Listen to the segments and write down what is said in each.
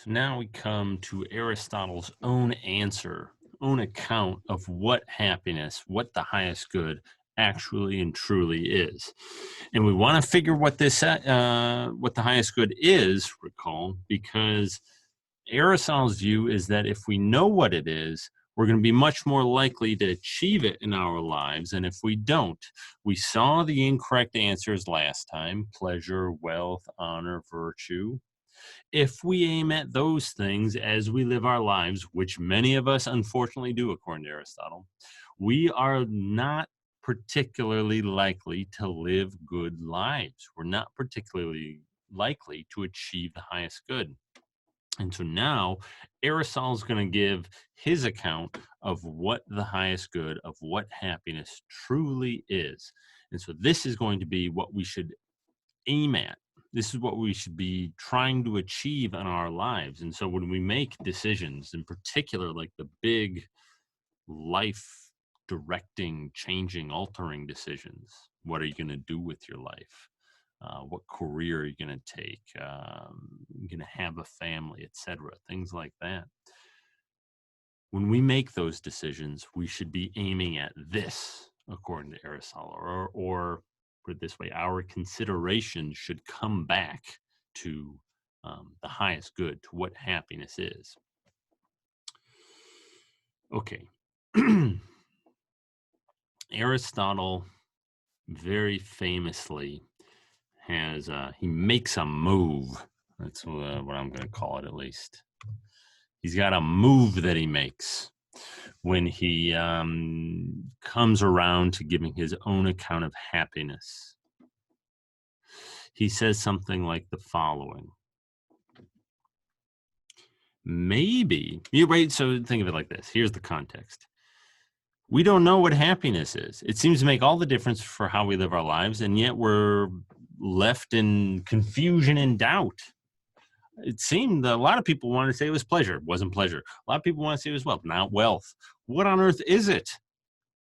So now we come to Aristotle's own answer, own account of what happiness, what the highest good actually and truly is. And we want to figure what the highest good is, recall, because Aristotle's view is that if we know what it is, we're going to be much more likely to achieve it in our lives. And if we don't, we saw the incorrect answers last time: pleasure, wealth, honor, virtue. If we aim at those things as we live our lives, which many of us unfortunately do, according to Aristotle, we are not particularly likely to live good lives. We're not particularly likely to achieve the highest good. And so now Aristotle's going to give his account of what the highest good, of what happiness truly is. And so this is going to be what we should aim at. This is what we should be trying to achieve in our lives. And so when we make decisions, in particular, like the big life directing, changing, altering decisions, what are you going to do with your life? What career are you going to take? You're going to have a family, etc. Things like that. When we make those decisions, we should be aiming at this, according to Aristotle, or put it this way, our consideration should come back to the highest good, to what happiness is. Okay. Aristotle very famously has, he makes a move. That's what I'm going to call it, at least. He's got a move that he makes when he comes around to giving his own account of happiness. He says something like the following. Maybe, right? So think of it like this. Here's the context. We don't know what happiness is. It seems to make all the difference for how we live our lives, and yet we're left in confusion and doubt. It seemed that a lot of people wanted to say it was pleasure. It wasn't pleasure. A lot of people want to say it was wealth, not wealth. What on earth is it?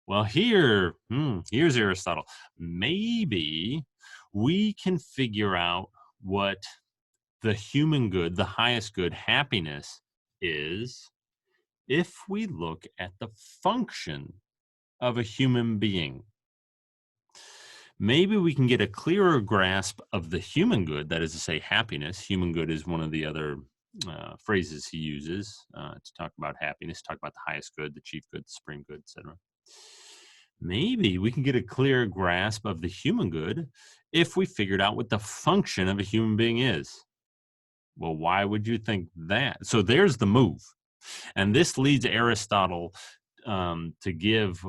Well, here's Aristotle. Maybe we can figure out what the human good, the highest good, happiness is, if we look at the function of a human being. Maybe we can get a clearer grasp of the human good, that is to say, happiness. Human good is one of the other phrases he uses to talk about happiness, talk about the highest good, the chief good, the supreme good, etc. Maybe we can get a clear grasp of the human good if we figured out what the function of a human being is. Well, why would you think that? So there's the move. And this leads Aristotle to give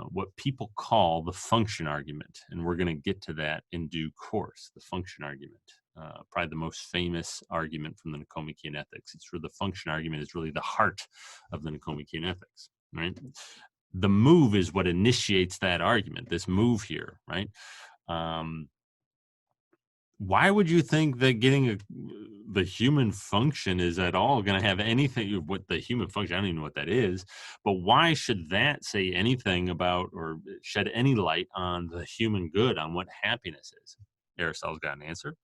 what people call the function argument. And we're going to get to that in due course, the function argument. Probably the most famous argument from the Nicomachean Ethics. It's where the function argument is really the heart of the Nicomachean Ethics, right? The move is what initiates that argument, this move here, right? Why would you think that getting the human function is at all going to have anything, what the human function, I don't even know what that is, but why should that say anything about or shed any light on the human good, on what happiness is? Aristotle's got an answer.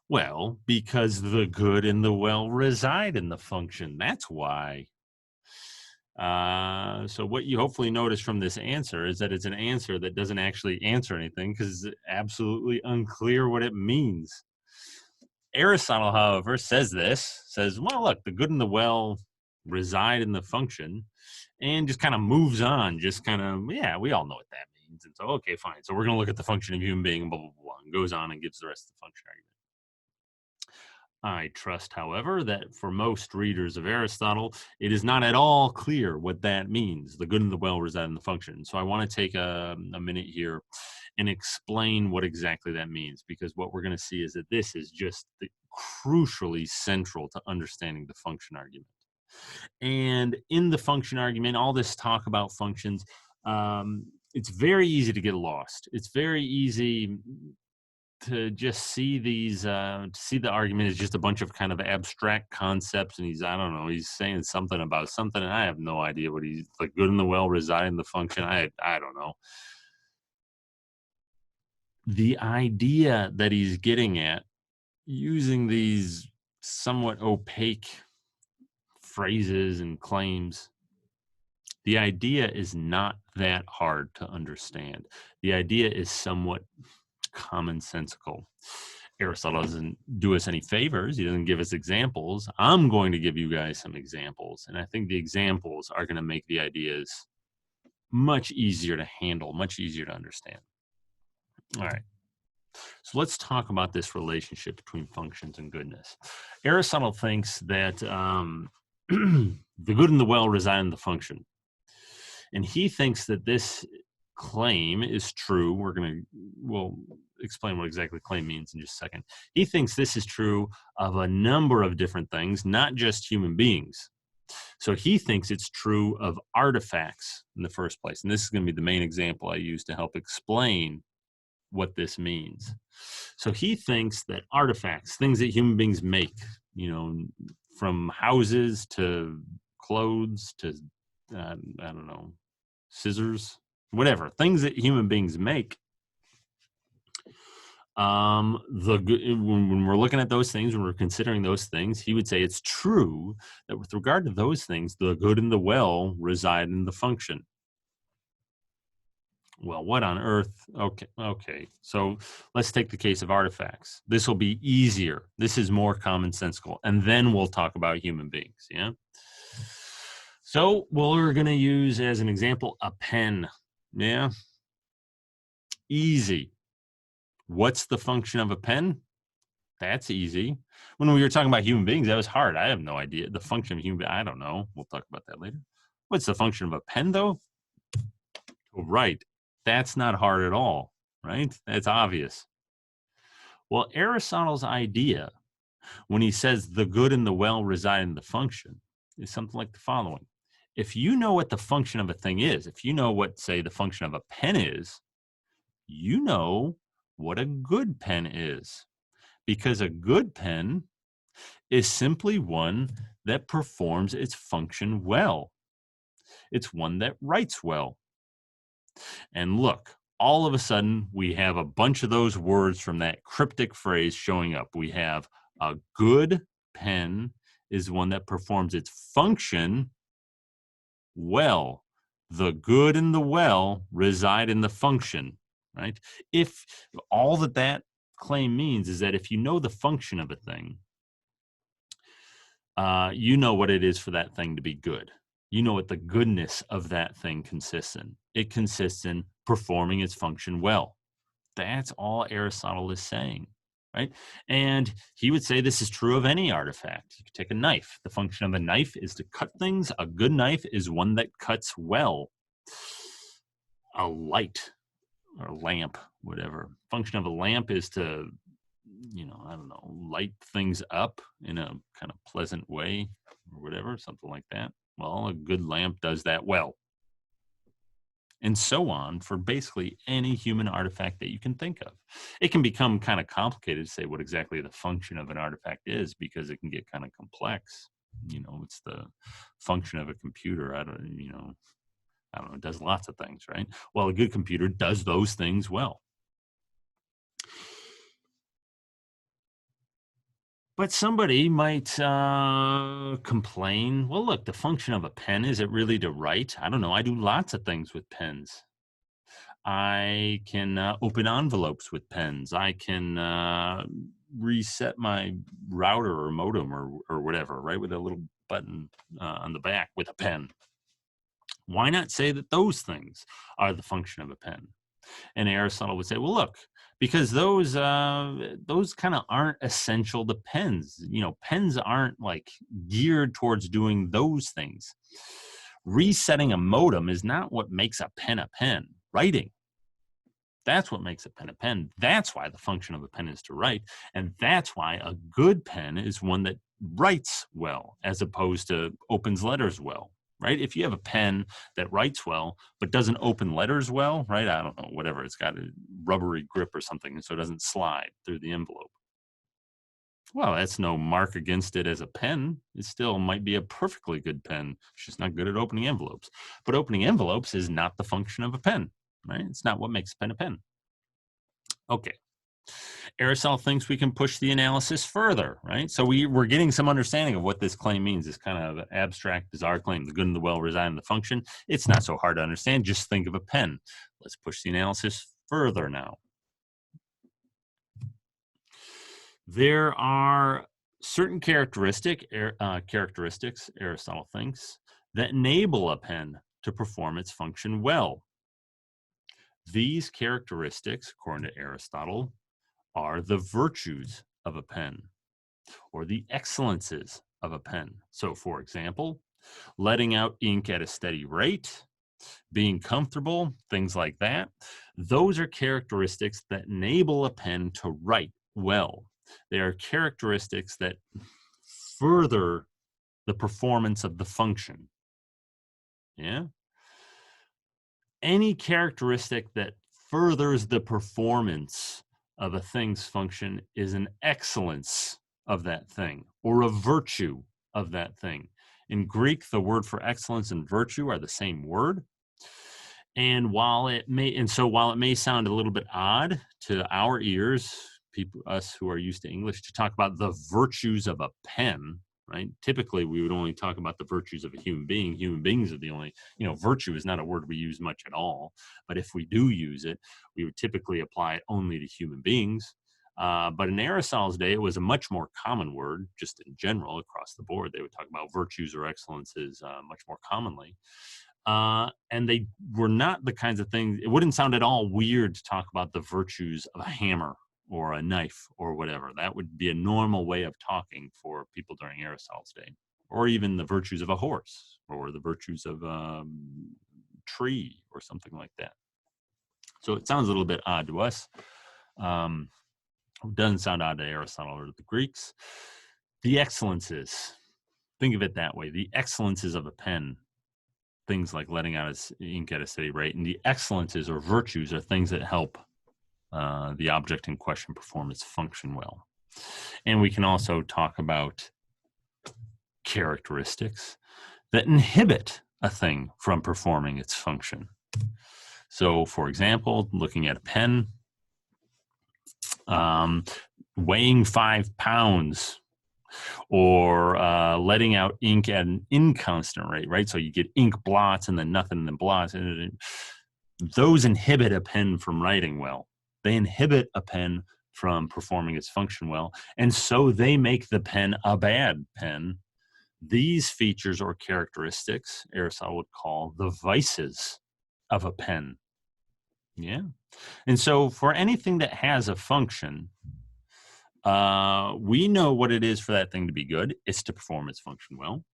Well, because the good and the well reside in the function. That's why. So what you hopefully notice from this answer is that it's an answer that doesn't actually answer anything, because it's absolutely unclear what it means. Aristotle, however, says, well, look, the good and the well reside in the function, and just kind of moves on, just kind of, yeah, we all know what that means. And so, okay, fine. So we're going to look at the function of human being, blah, blah, blah, and goes on and gives the rest of the function argument. I trust, however, that for most readers of Aristotle, it is not at all clear what that means. The good and the well reside in the function. So I want to take a minute here and explain what exactly that means, because what we're going to see is that this is just crucially central to understanding the function argument. And in the function argument, all this talk about functions, it's very easy to get lost. It's very easy to just see these to see the argument is just a bunch of kind of abstract concepts, and he's, I don't know, he's saying something about something, and I have no idea what he's, like, good and the well reside in the function. I don't know. The idea that he's getting at using these somewhat opaque phrases and claims, the idea is not that hard to understand. The idea is somewhat commonsensical. Aristotle doesn't do us any favors. He doesn't give us examples. I'm going to give you guys some examples. And I think the examples are going to make the ideas much easier to handle, much easier to understand. All right. So let's talk about this relationship between functions and goodness. Aristotle thinks that the good and the well reside in the function. And he thinks that this claim is true. We'll explain what exactly claim means in just a second. He thinks this is true of a number of different things, not just human beings. So he thinks it's true of artifacts in the first place. And this is going to be the main example I use to help explain what this means. So he thinks that artifacts, things that human beings make, from houses to clothes to, I don't know, scissors, whatever, things that human beings make. When we're looking at those things, when we're considering those things, he would say it's true that with regard to those things, the good and the well reside in the function. Well, what on earth? Okay. So let's take the case of artifacts. This will be easier. This is more commonsensical. And then we'll talk about human beings. Yeah. So we're going to use as an example a pen. Yeah. Easy. What's the function of a pen? That's easy. When we were talking about human beings, that was hard. I have no idea. The function of human being, I don't know. We'll talk about that later. What's the function of a pen, though? Right. That's not hard at all, right? That's obvious. Well, Aristotle's idea, when he says the good and the well reside in the function, is something like the following. If you know what the function of a thing is, if you know what, say, the function of a pen is, you know what a good pen is. Because a good pen is simply one that performs its function well. It's one that writes well. And look, all of a sudden, we have a bunch of those words from that cryptic phrase showing up. We have a good pen is one that performs its function well. The good and the well reside in the function, right? If all that claim means is that if you know the function of a thing, you know what it is for that thing to be good. You know what the goodness of that thing consists in. It consists in performing its function well. That's all Aristotle is saying, right? And he would say this is true of any artifact. You could take a knife. The function of a knife is to cut things. A good knife is one that cuts well. A light or lamp, whatever. Function of a lamp is to, I don't know, light things up in a kind of pleasant way or whatever, something like that. Well, a good lamp does that well. And so on for basically any human artifact that you can think of. It can become kind of complicated to say what exactly the function of an artifact is because it can get kind of complex. It's the function of a computer. I don't know, it does lots of things, right? Well, a good computer does those things well. But somebody might complain, well, look, the function of a pen, is it really to write? I don't know. I do lots of things with pens. I can open envelopes with pens. I can reset my router or modem or whatever, right, with a little button on the back with a pen. Why not say that those things are the function of a pen? And Aristotle would say, well, look, because those kind of aren't essential to pens. Pens aren't like geared towards doing those things. Resetting a modem is not what makes a pen a pen. Writing, that's what makes a pen a pen. That's why the function of a pen is to write. And that's why a good pen is one that writes well as opposed to opens letters well. Right? If you have a pen that writes well, but doesn't open letters well, right? I don't know, whatever. It's got a rubbery grip or something, so it doesn't slide through the envelope. Well, that's no mark against it as a pen. It still might be a perfectly good pen. It's just not good at opening envelopes. But opening envelopes is not the function of a pen, right? It's not what makes a pen a pen. Okay. Aristotle thinks we can push the analysis further, right? So we're getting some understanding of what this claim means, this kind of abstract, bizarre claim, the good and the well reside in the function. It's not so hard to understand. Just think of a pen. Let's push the analysis further now. There are certain characteristics, Aristotle thinks, that enable a pen to perform its function well. These characteristics, according to Aristotle, are the virtues of a pen or the excellences of a pen. So, for example, letting out ink at a steady rate, being comfortable, things like that. Those are characteristics that enable a pen to write well. They are characteristics that further the performance of the function. Yeah. Any characteristic that furthers the performance of a thing's function is an excellence of that thing or a virtue of that thing. In Greek, the word for excellence and virtue are the same word. And while it may sound a little bit odd to our ears, us who are used to English, to talk about the virtues of a pen, right? Typically, we would only talk about the virtues of a human being. Human beings are the only, virtue is not a word we use much at all. But if we do use it, we would typically apply it only to human beings. But in Aristotle's day, it was a much more common word, just in general, across the board. They would talk about virtues or excellences much more commonly. And they were not the kinds of things, it wouldn't sound at all weird to talk about the virtues of a hammer or a knife or whatever. That would be a normal way of talking for people during Aristotle's day, or even the virtues of a horse or the virtues of a tree or something like that. So it sounds a little bit odd to us. It doesn't sound odd to Aristotle or to the Greeks. The excellences, think of it that way, the excellences of a pen, things like letting out its ink at a steady rate, and the excellences or virtues are things that help the object in question perform its function well. And we can also talk about characteristics that inhibit a thing from performing its function. So, for example, looking at a pen, weighing 5 pounds, or letting out ink at an inconstant rate, right? So you get ink blots and then nothing and then blots. Those inhibit a pen from writing well. They inhibit a pen from performing its function well, and so they make the pen a bad pen. These features or characteristics Aristotle would call the vices of a pen. Yeah. And so for anything that has a function, we know what it is for that thing to be good. It's to perform its function well.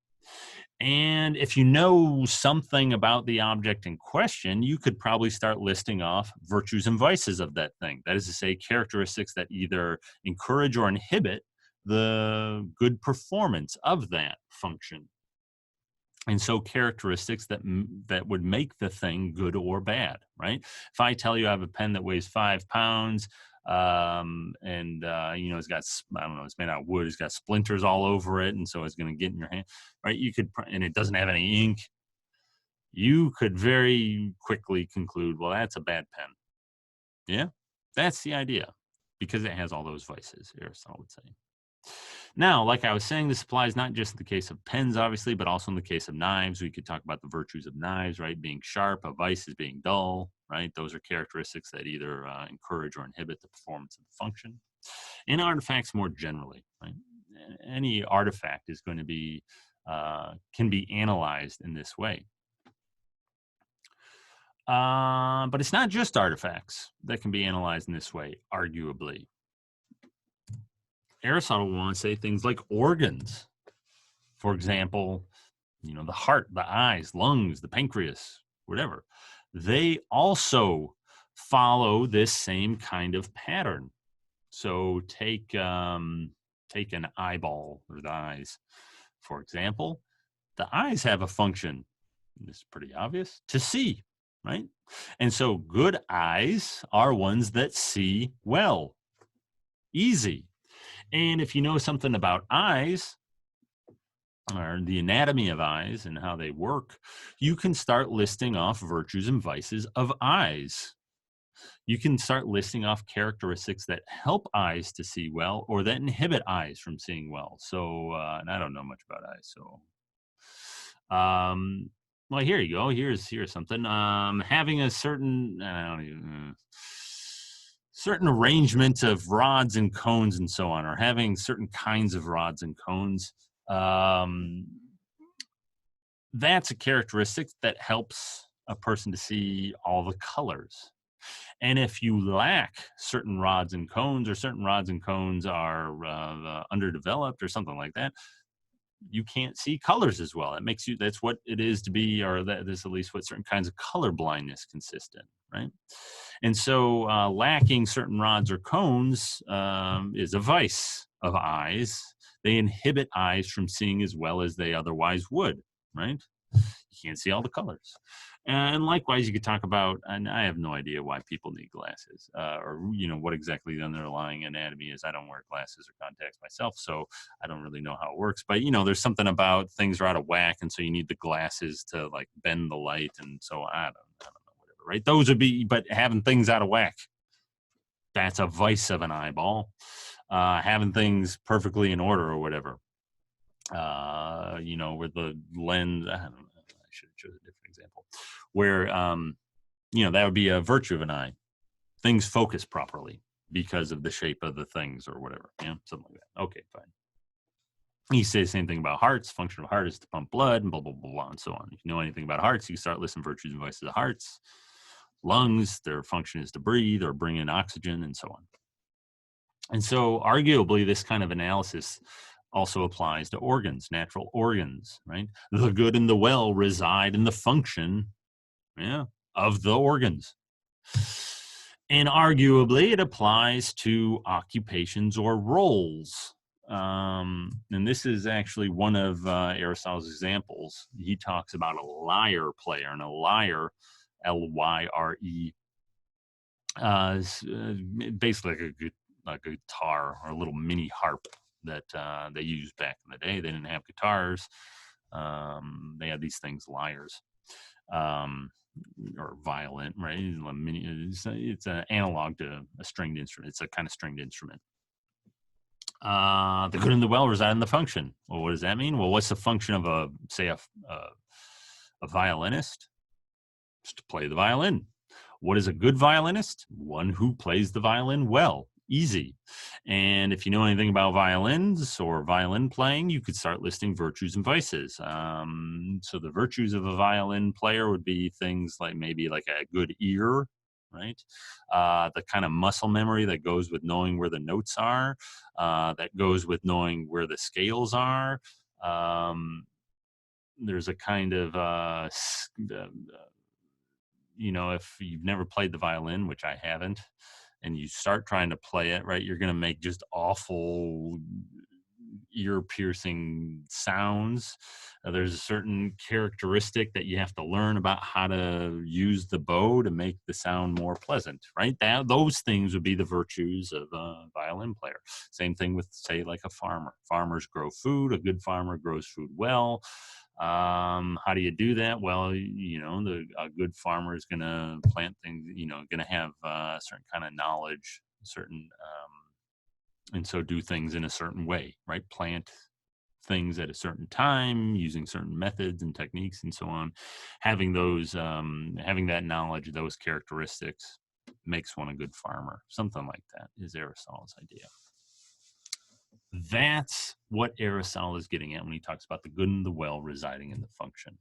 And if you know something about the object in question, you could probably start listing off virtues and vices of that thing. That is to say, characteristics that either encourage or inhibit the good performance of that function. And so characteristics that would make the thing good or bad, right? If I tell you I have a pen that weighs 5 pounds, it's got, it's made out of wood, it's got splinters all over it, and so it's going to get in your hand, right? And it doesn't have any ink. You could very quickly conclude, well, that's a bad pen. Yeah, that's the idea, because it has all those vices, Aristotle would say. Now, like I was saying, this applies not just in the case of pens, obviously, but also in the case of knives. We could talk about the virtues of knives, right? Being sharp, a vice is being dull, right? Those are characteristics that either encourage or inhibit the performance of the function. And artifacts more generally, right? Any artifact is going to be, can be analyzed in this way. But it's not just artifacts that can be analyzed in this way, arguably. Aristotle will want to say things like organs. For example, the heart, the eyes, lungs, the pancreas, whatever. They also follow this same kind of pattern. So take an eyeball or the eyes, for example. The eyes have a function, it's pretty obvious, to see, right? And so good eyes are ones that see well. Easy. And if you know something about eyes, or the anatomy of eyes and how they work, you can start listing off virtues and vices of eyes. you can start listing off characteristics that help eyes to see well or that inhibit eyes from seeing well. So, and I don't know much about eyes, so well, here you go. Here's something. Having a certain I don't even certain arrangement of rods and cones and so on, or having certain kinds of rods and cones. Um, that's a characteristic that helps a person to see all the colors. And if you lack certain rods and cones, or certain rods and cones are underdeveloped or something like that, you can't see colors as well. It makes you, that's what it is to be, or that is at least what certain kinds of color blindness consist in, right? And so lacking certain rods or cones is a vice of eyes. They inhibit eyes from seeing as well as they otherwise would, right? You can't see all the colors. And likewise, you could talk about, and I have no idea why people need glasses, or what exactly the underlying anatomy is. I don't wear glasses or contacts myself, so I don't really know how it works. But there's something about things are out of whack, and so you need the glasses to like bend the light, and so I don't know, whatever, right? Those would be, but having things out of whack, that's a vice of an eyeball. Having things perfectly in order or whatever, with the lens, I don't know. I should have chosen a different example where, that would be a virtue of an eye. Things focus properly because of the shape of the things or whatever. Something like that. Okay, fine. He says the same thing about hearts. Function of heart is to pump blood and blah, blah, blah, blah, and so on. If you know anything about hearts, you can start listing virtues and vices of hearts. Lungs, their function is to breathe or bring in oxygen and so on. And so arguably this kind of analysis also applies to organs, natural organs, right? The good and the well reside in the function of the organs. And arguably it applies to occupations or roles. And this is actually one of Aristotle's examples. He talks about a lyre player, and a lyre, L-Y-R-E, is basically like a guitar or a little mini harp that they used back in the day. They didn't have guitars. They had these things, lyres, or violin, right? It's an analog to a stringed instrument. It's a kind of stringed instrument. The good and the well reside in the function. Well, what does that mean? Well, what's the function of a violinist? It's to play the violin. What is a good violinist? One who plays the violin well. Easy. And if you know anything about violins or violin playing, you could start listing virtues and vices. So the virtues of a violin player would be things like maybe like a good ear, right? The kind of muscle memory that goes with knowing where the notes are, that goes with knowing where the scales are. There's a kind of, if you've never played the violin, which I haven't, and you start trying to play it, right, you're going to make just awful ear-piercing sounds. There's a certain characteristic that you have to learn about how to use the bow to make the sound more pleasant, right? Those things would be the virtues of a violin player. Same thing with, say, like a farmer. Farmers grow food. A good farmer grows food well. How do you do that? Well, a good farmer is going to plant things, going to have a certain kind of knowledge, and so do things in a certain way, right? Plant things at a certain time using certain methods and techniques and so on. Having that knowledge, those characteristics makes one a good farmer. Something like that is Aristotle's idea. That's what Aristotle is getting at when he talks about the good and the well residing in the function.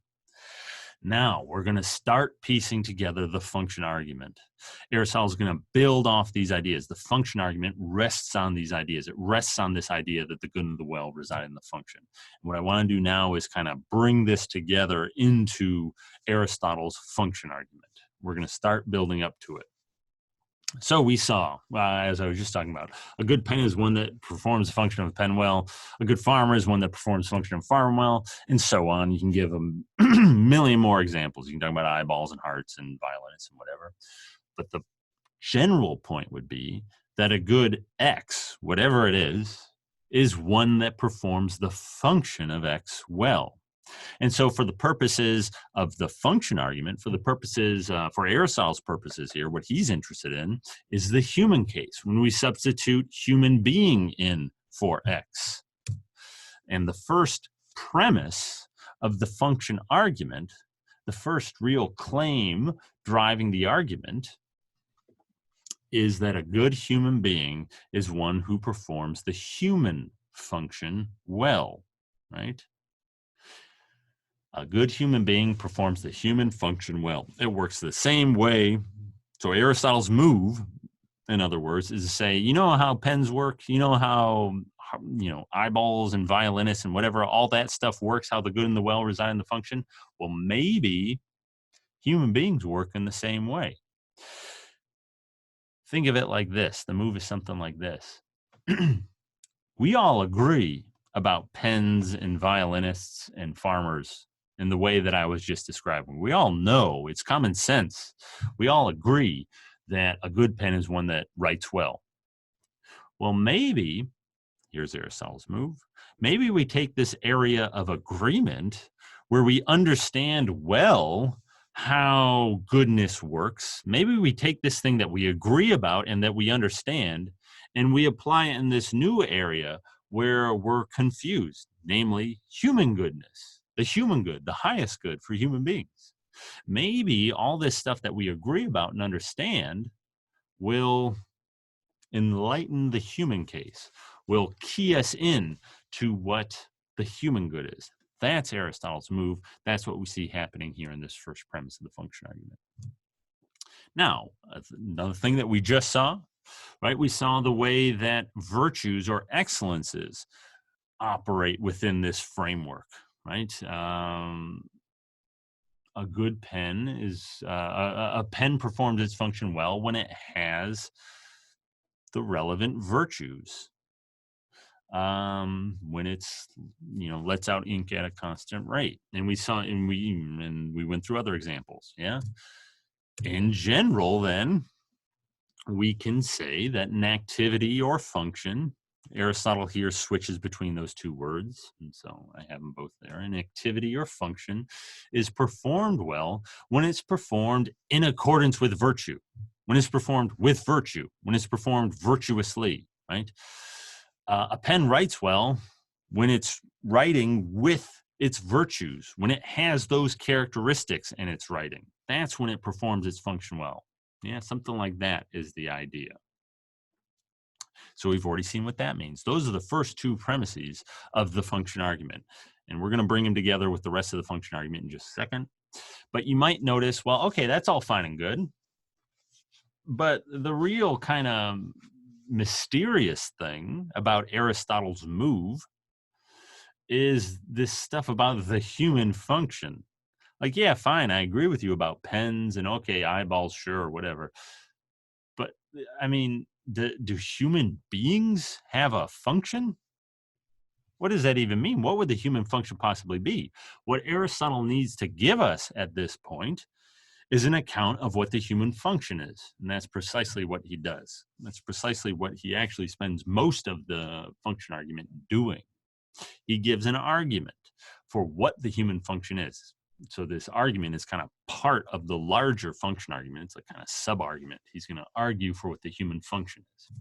Now, we're going to start piecing together the function argument. Aristotle is going to build off these ideas. The function argument rests on these ideas. It rests on this idea that the good and the well reside in the function. And what I want to do now is kind of bring this together into Aristotle's function argument. We're going to start building up to it. So we saw, as I was just talking about, a good pen is one that performs the function of a pen well. A good farmer is one that performs the function of a farm well, and so on. You can give them a million more examples. You can talk about eyeballs and hearts and violinists and whatever. But the general point would be that a good X, whatever it is one that performs the function of X well. And so for the purposes of the function argument, for the purposes, for Aristotle's purposes here, what he's interested in is the human case, when we substitute human being in for X. And the first premise of the function argument, the first real claim driving the argument, is that a good human being is one who performs the human function well, right? A good human being performs the human function well. It works the same way. So Aristotle's move, in other words, is to say, you know how pens work? You know how eyeballs and violinists and whatever, all that stuff works, how the good and the well reside in the function? Well, maybe human beings work in the same way. Think of it like this. The move is something like this. We all agree about pens and violinists and farmers in the way that I was just describing. We all know, it's common sense. We all agree that a good pen is one that writes well. Well, maybe, here's Aristotle's move, maybe we take this area of agreement where we understand well how goodness works. Maybe we take this thing that we agree about and that we understand, and we apply it in this new area where we're confused, namely human goodness, the human good, the highest good for human beings. Maybe all this stuff that we agree about and understand will enlighten the human case, will key us in to what the human good is. That's Aristotle's move. That's what we see happening here in this first premise of the function argument. Now, another thing that we just saw, right? We saw the way that virtues or excellences operate within this framework, right? A good pen is, a pen performs its function well when it has the relevant virtues. When it's, lets out ink at a constant rate. And we saw, and we went through other examples. Yeah. In general, then, we can say that an activity or function, Aristotle here switches between those two words, and so I have them both there. An activity or function is performed well when it's performed in accordance with virtue, when it's performed with virtue, when it's performed virtuously, right? A pen writes well when it's writing with its virtues, when it has those characteristics in its writing. That's when it performs its function well. Yeah, something like that is the idea. So we've already seen what that means. Those are the first two premises of the function argument. And we're going to bring them together with the rest of the function argument in just a second. But you might notice, well, okay, that's all fine and good. But the real kind of mysterious thing about Aristotle's move is this stuff about the human function. Like, yeah, fine, I agree with you about pens and okay, eyeballs, sure, whatever. But I mean, do human beings have a function? What does that even mean? What would the human function possibly be? What Aristotle needs to give us at this point is an account of what the human function is. And that's precisely what he does. That's precisely what he actually spends most of the function argument doing. He gives an argument for what the human function is. So this argument is kind of part of the larger function argument. It's a kind of sub-argument. He's going to argue for what the human function is.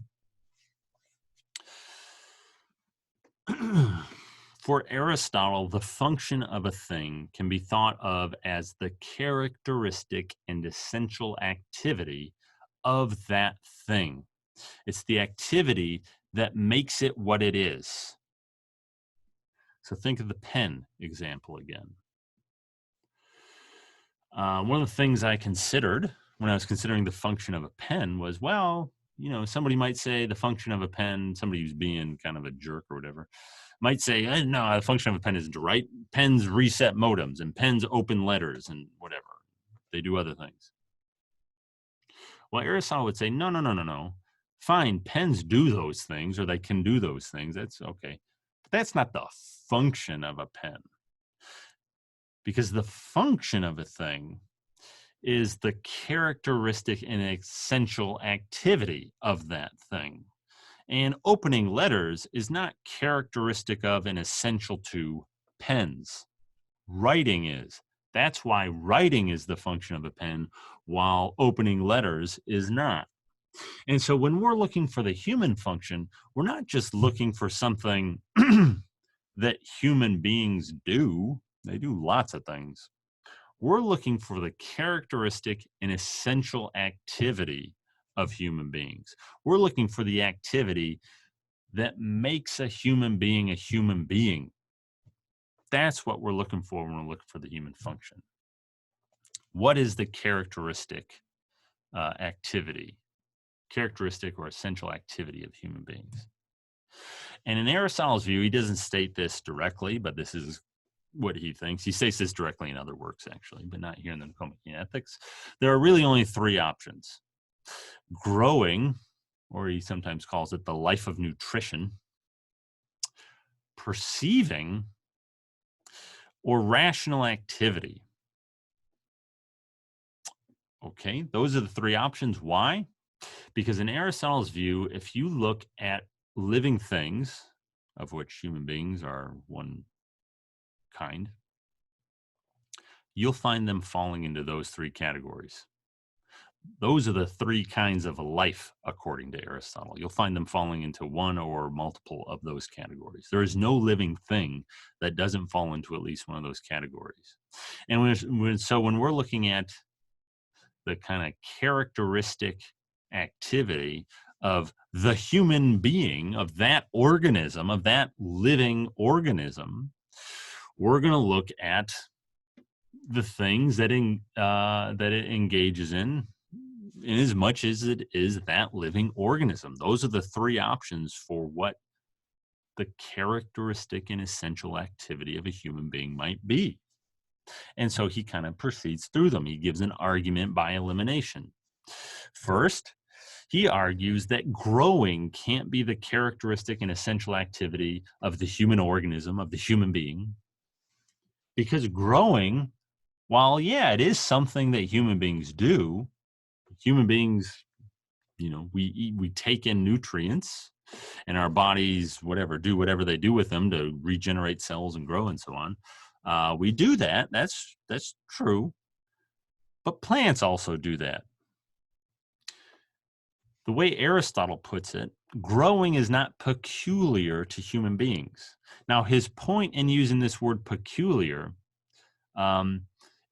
For Aristotle, the function of a thing can be thought of as the characteristic and essential activity of that thing. It's the activity that makes it what it is. So think of the pen example again. One of the things I considered when I was considering the function of a pen was, well, somebody might say the function of a pen, somebody who's being kind of a jerk or whatever, might say, no, the function of a pen isn't to write. Pens reset modems and pens open letters and whatever. They do other things. Well, Aristotle would say, no. Fine, pens do those things, or they can do those things. That's okay. But that's not the function of a pen. Because the function of a thing is the characteristic and essential activity of that thing. And opening letters is not characteristic of and essential to pens. writing is. That's why writing is the function of a pen, while opening letters is not. And so when we're looking for the human function, we're not just looking for something that human beings do. They do lots of things. We're looking for the characteristic and essential activity of human beings. We're looking for the activity that makes a human being a human being. That's what we're looking for when we're looking for the human function. What is the characteristic activity, characteristic or essential activity of human beings? And in Aristotle's view, he doesn't state this directly, but this is what he thinks. He states this directly in other works, actually, but not here in the Nicomachean Ethics. There are really only three options: growing, or he sometimes calls it the life of nutrition, perceiving, or rational activity. Okay, those are the three options. Why? Because in Aristotle's view, if you look at living things, of which human beings are one kind, you'll find them falling into those three categories. Those are the three kinds of life, according to Aristotle. You'll find them falling into one or multiple of those categories. There is no living thing that doesn't fall into at least one of those categories. And when we're looking at the kind of characteristic activity of the human being, of that organism, of that living organism, we're going to look at the things that it engages in as much as it is that living organism. Those are the three options for what the characteristic and essential activity of a human being might be. And so he kind of proceeds through them. He gives an argument by elimination. First, he argues that growing can't be the characteristic and essential activity of the human organism, of the human being, because growing, while, yeah, it is something that human beings do, human beings, we eat, we take in nutrients, and our bodies, do whatever they do with them to regenerate cells and grow and so on. We do that. That's true. But plants also do that. The way Aristotle puts it, growing is not peculiar to human beings. Now, his point in using this word peculiar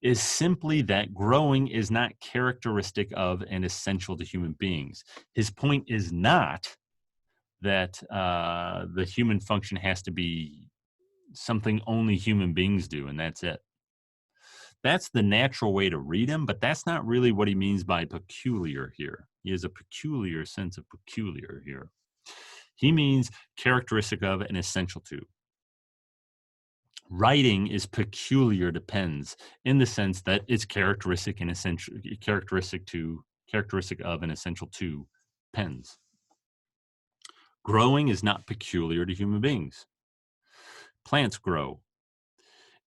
is simply that growing is not characteristic of and essential to human beings. His point is not that the human function has to be something only human beings do, and that's it. That's the natural way to read him, but that's not really what he means by peculiar here. He has a peculiar sense of peculiar here. He means characteristic of and essential to. Writing is peculiar to pens in the sense that it's characteristic and essential, characteristic of and essential to pens. Growing is not peculiar to human beings. Plants grow.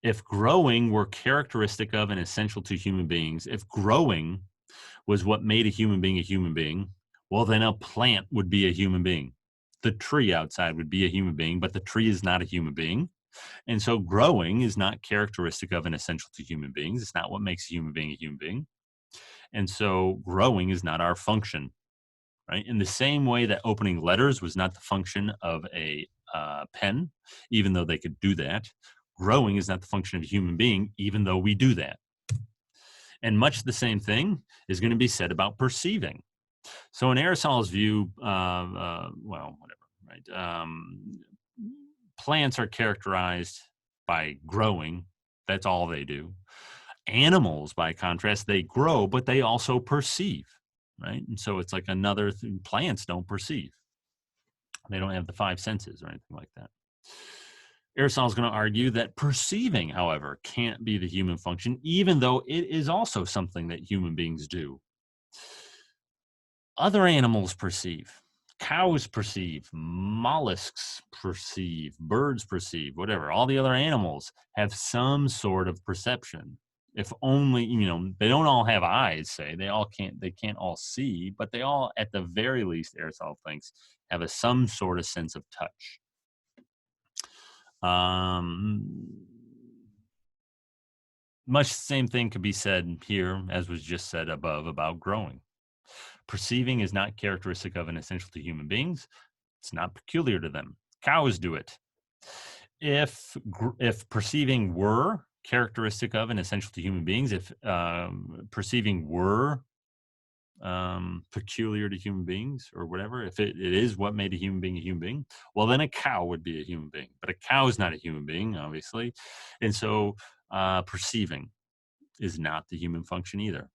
If growing were characteristic of and essential to human beings, if growing was what made a human being, well, then a plant would be a human being. The tree outside would be a human being, but the tree is not a human being. And so growing is not characteristic of and essential to human beings. It's not what makes a human being. And so growing is not our function, right? In the same way that opening letters was not the function of a pen, even though they could do that, growing is not the function of a human being, even though we do that. And much the same thing is going to be said about perceiving. So in Aristotle's view, plants are characterized by growing. That's all they do. Animals, by contrast, they grow, but they also perceive, right? And so it's like another thing. Plants don't perceive. They don't have the five senses or anything like that. Aristotle's going to argue that perceiving, however, can't be the human function, even though it is also something that human beings do. Other animals perceive. Cows perceive, mollusks perceive, birds perceive, whatever. All the other animals have some sort of perception. If only, they don't all have eyes, say. They can't all see, but they all, at the very least, Aristotle thinks, have some sort of sense of touch. Much the same thing could be said here as was just said above about growing. Perceiving is not characteristic of and essential to human beings. It's not peculiar to them. Cows do it. If perceiving were characteristic of and essential to human beings, if perceiving were peculiar to human beings or whatever, if it is what made a human being, well, then a cow would be a human being. But a cow is not a human being, obviously. And so perceiving is not the human function either.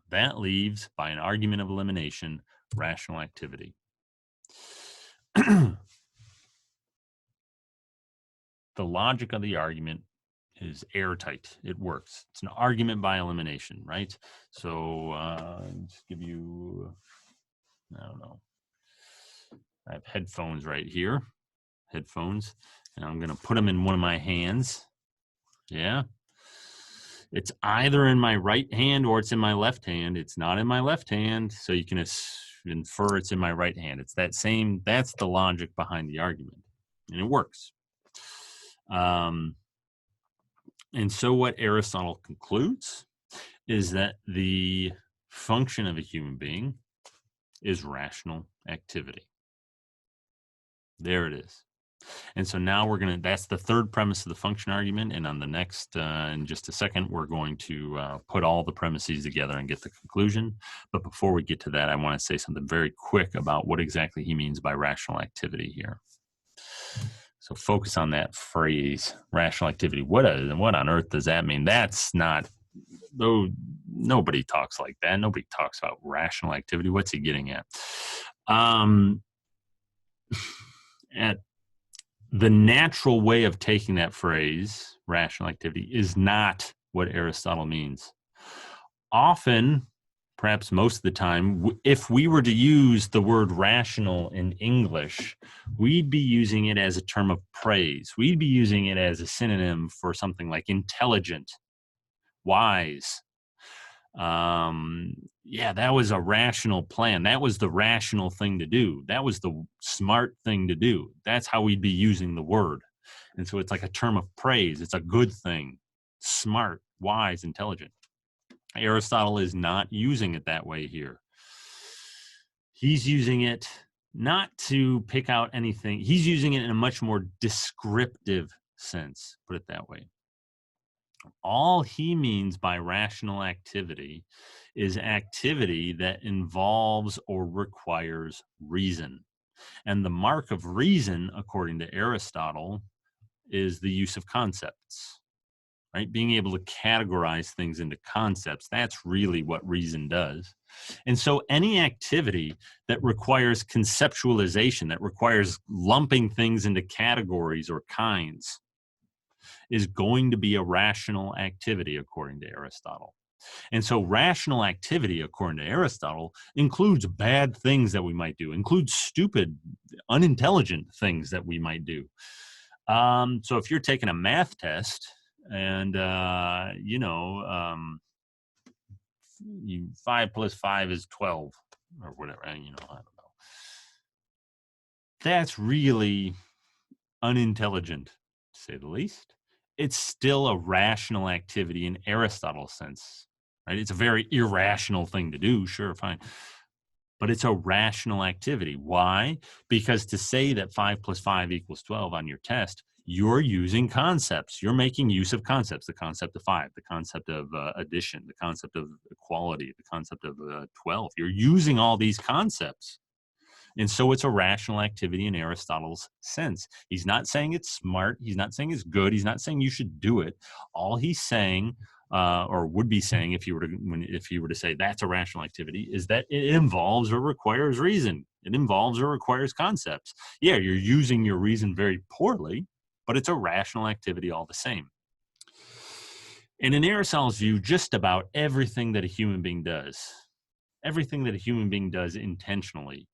That leaves, by an argument of elimination, rational activity. The logic of the argument is airtight. It works. It's an argument by elimination, right? So just give you, I don't know. I have headphones right here. Headphones. And I'm going to put them in one of my hands. Yeah. It's either in my right hand or it's in my left hand. It's not in my left hand, so you can infer it's in my right hand. It's that same, that's the logic behind the argument. And it works. And so what Aristotle concludes is that the function of a human being is rational activity. There it is. And so now that's the third premise of the function argument. And on the next, in just a second, we're going to put all the premises together and get the conclusion. But before we get to that, I want to say something very quick about what exactly he means by rational activity here. So focus on that phrase, rational activity. What on earth does that mean? That's not, though nobody talks like that. Nobody talks about rational activity. What's he getting at? The natural way of taking that phrase, rational activity, is not what Aristotle means. Often, perhaps most of the time, if we were to use the word rational in English, we'd be using it as a term of praise. We'd be using it as a synonym for something like intelligent, wise. Yeah, that was a rational plan. That was the rational thing to do. That was the smart thing to do. That's how we'd be using the word. And so it's like a term of praise. It's a good thing. Smart, wise, intelligent. Aristotle is not using it that way here. He's using it not to pick out anything. He's using it in a much more descriptive sense, put it that way. All he means by rational activity is activity that involves or requires reason. And the mark of reason, according to Aristotle, is the use of concepts, right? Being able to categorize things into concepts. That's really what reason does. And so any activity that requires conceptualization, that requires lumping things into categories or kinds, is going to be a rational activity, according to Aristotle. And so rational activity, according to Aristotle, includes bad things that we might do, includes stupid, unintelligent things that we might do. So if you're taking a math test and, 5 plus 5 is 12 or whatever, I don't know. That's really unintelligent, to say the least. It's still a rational activity in Aristotle's sense, right? It's a very irrational thing to do, sure, fine. But it's a rational activity. Why? Because to say that 5 plus 5 equals 12 on your test, you're using concepts. You're making use of concepts, the concept of 5, the concept of addition, the concept of equality, the concept of 12. You're using all these concepts. And so it's a rational activity in Aristotle's sense. He's not saying it's smart. He's not saying it's good. He's not saying you should do it. All he's saying, or would be saying, if you were to say that's a rational activity, is that it involves or requires reason. It involves or requires concepts. Yeah, you're using your reason very poorly, but it's a rational activity all the same. And in Aristotle's view, just about everything that a human being does intentionally,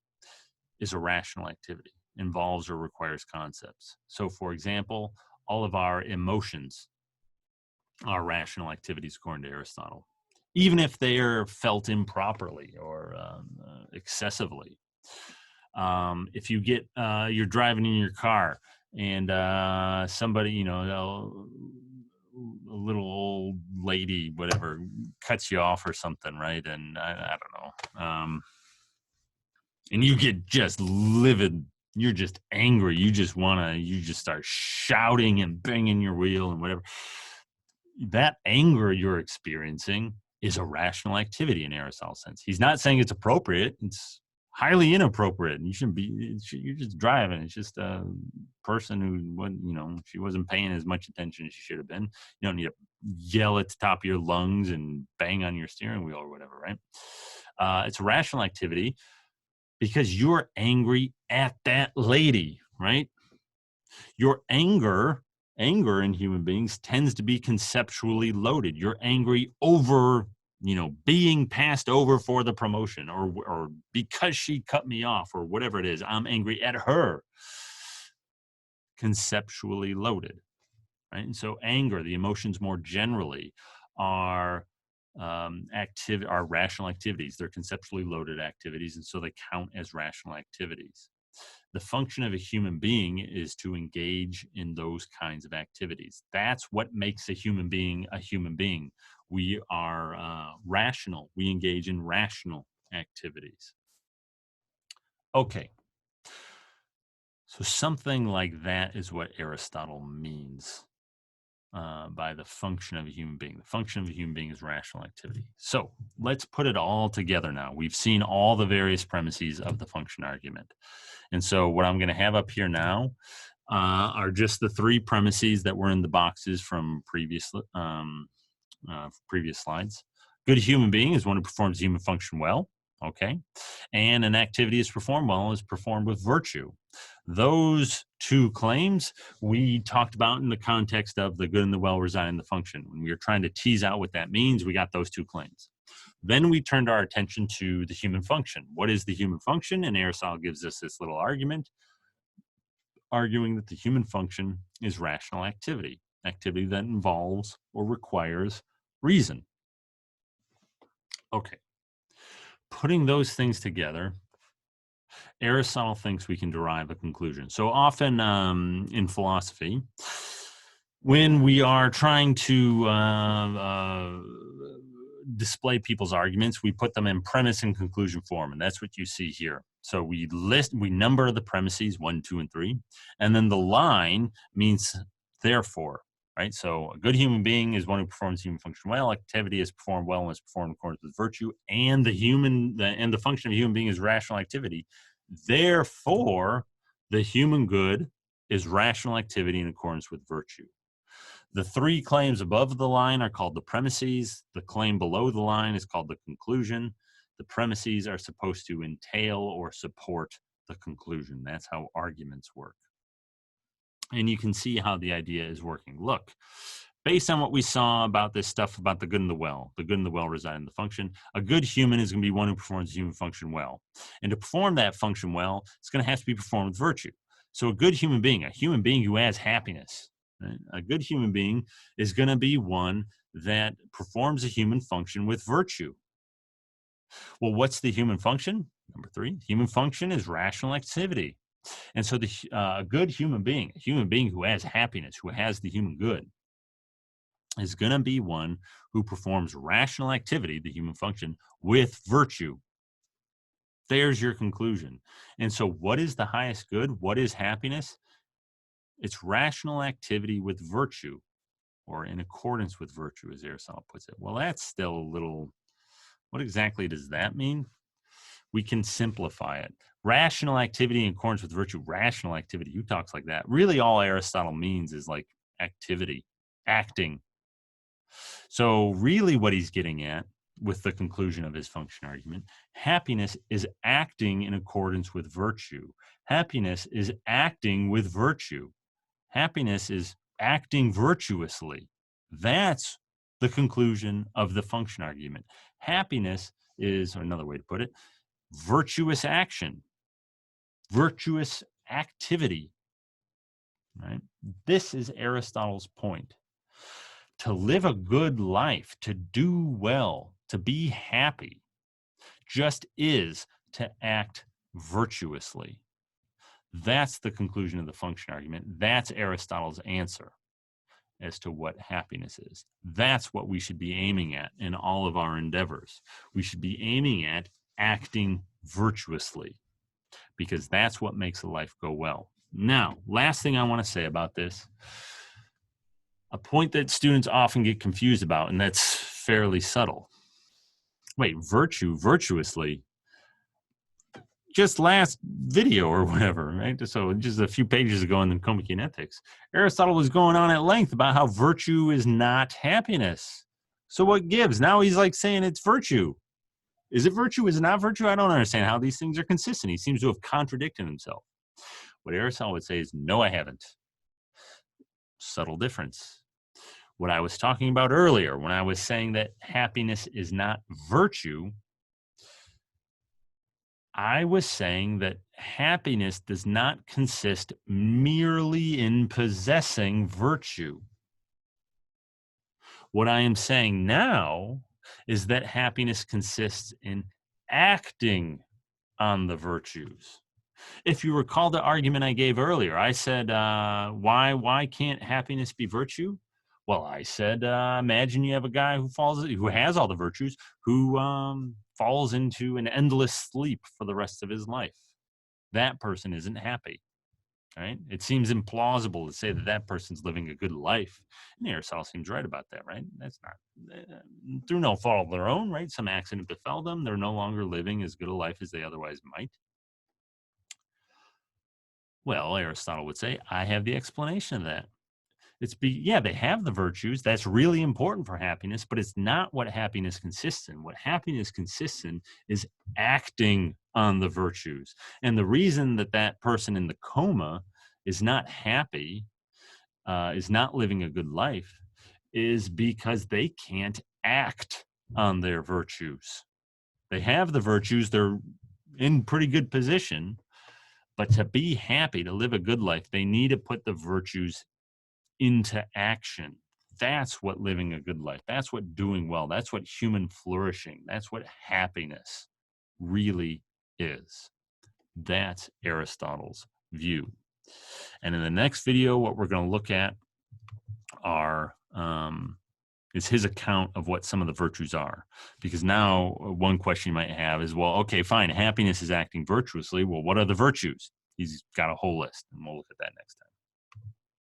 is a rational activity, involves or requires concepts. So, for example, all of our emotions are rational activities according to Aristotle, even if they are felt improperly or excessively. If you get, you're driving in your car and somebody, little old lady, whatever, cuts you off or something, right? And I don't know. And you get just livid. You're just angry. You just start shouting and banging your wheel and whatever. That anger you're experiencing is a rational activity in Aristotle's sense. He's not saying it's appropriate. It's highly inappropriate. And you shouldn't be, you're just driving. It's just a person who, she wasn't paying as much attention as she should have been. You don't need to yell at the top of your lungs and bang on your steering wheel or whatever, right? It's a rational activity because you're angry at that lady, right? Your anger in human beings tends to be conceptually loaded. You're angry over, being passed over for the promotion or because she cut me off or whatever it is. I'm angry at her. Conceptually loaded, right? And so anger, the emotions more generally, are rational activities. They're conceptually loaded activities, and so they count as rational activities. The function of a human being is to engage in those kinds of activities. That's what makes a human being a human being. We are rational. We engage in rational activities. Okay. So something like that is what Aristotle means by the function of a human being. The function of a human being is rational activity. So let's put it all together now. We've seen all the various premises of the function argument. And so what I'm going to have up here now are just the three premises that were in the boxes from previous slides. Good human being is one who performs human function well. Okay. And an activity is performed well is performed with virtue. Those two claims we talked about in the context of the good and the well reside in the function. When we were trying to tease out what that means, we got those two claims. Then we turned our attention to the human function. What is the human function? And Aristotle gives us this little argument, arguing that the human function is rational activity that involves or requires reason. Okay. Putting those things together, Aristotle thinks we can derive a conclusion. So often in philosophy, when we are trying to display people's arguments, we put them in premise and conclusion form, and that's what you see here. So we number the premises 1, 2, and 3, and then the line means therefore, right? So a good human being is one who performs human function well. Activity is performed well and is performed in accordance with virtue, and the function of a human being is rational activity. Therefore, the human good is rational activity in accordance with virtue. The three claims above the line are called the premises. The claim below the line is called the conclusion. The premises are supposed to entail or support the conclusion. That's how arguments work. And you can see how the idea is working. Look, based on what we saw about this stuff about the good and the well reside in the function, a good human is going to be one who performs the human function well. And to perform that function well, it's going to have to be performed with virtue. So a good human being who has happiness, right? A good human being is going to be one that performs a human function with virtue. Well, what's the human function? Number 3, human function is rational activity. And so a good human being, a human being who has happiness, who has the human good, is going to be one who performs rational activity, the human function, with virtue. There's your conclusion. And so what is the highest good? What is happiness? It's rational activity with virtue, or in accordance with virtue, as Aristotle puts it. Well, that's still a little, what exactly does that mean? We can simplify it. Rational activity in accordance with virtue, rational activity, who talks like that? Really all Aristotle means is like activity, acting. So really what he's getting at with the conclusion of his function argument, happiness is acting in accordance with virtue. Happiness is acting with virtue. Happiness is acting virtuously. That's the conclusion of the function argument. Happiness is, or another way to put it, virtuous action, virtuous activity, right? This is Aristotle's point. To live a good life, to do well, to be happy, just is to act virtuously. That's the conclusion of the function argument. That's Aristotle's answer. as to what happiness is. That's what we should be aiming at in all of our endeavors. We should be aiming at acting virtuously, because that's what makes a life go well. Now, last thing I want to say about this, a point that students often get confused about, and that's fairly subtle. Wait, virtuously? Just last video or whatever, right? So just a few pages ago in the Nicomachean Ethics, Aristotle was going on at length about how virtue is not happiness. So what gives? Now he's like saying it's virtue. Is it virtue? Is it not virtue? I don't understand how these things are consistent. He seems to have contradicted himself. What Aristotle would say is, no, I haven't. Subtle difference. What I was talking about earlier, when I was saying that happiness is not virtue, I was saying that happiness does not consist merely in possessing virtue. What I am saying now is that happiness consists in acting on the virtues. If you recall the argument I gave earlier, I said, why can't happiness be virtue? Well, I said, imagine you have a guy who has all the virtues, who falls into an endless sleep for the rest of his life. That person isn't happy, right? It seems implausible to say that that person's living a good life. And Aristotle seems right about that, right? That's not through no fault of their own, right? Some accident befell them. They're no longer living as good a life as they otherwise might. Well, Aristotle would say, I have the explanation of that. Yeah, they have the virtues. That's really important for happiness, but it's not what happiness consists in. What happiness consists in is acting on the virtues. And the reason that that person in the coma is not happy, is not living a good life, is because they can't act on their virtues. They have the virtues. They're in pretty good position. But to be happy, to live a good life, they need to put the virtues into action. That's what living a good life, that's what doing well, that's what human flourishing, that's what happiness really is. That's Aristotle's view. And in the next video, what we're going to look at is his account of what some of the virtues are. Because now one question you might have is, well, okay, fine, happiness is acting virtuously. Well, what are the virtues? He's got a whole list, and we'll look at that next time.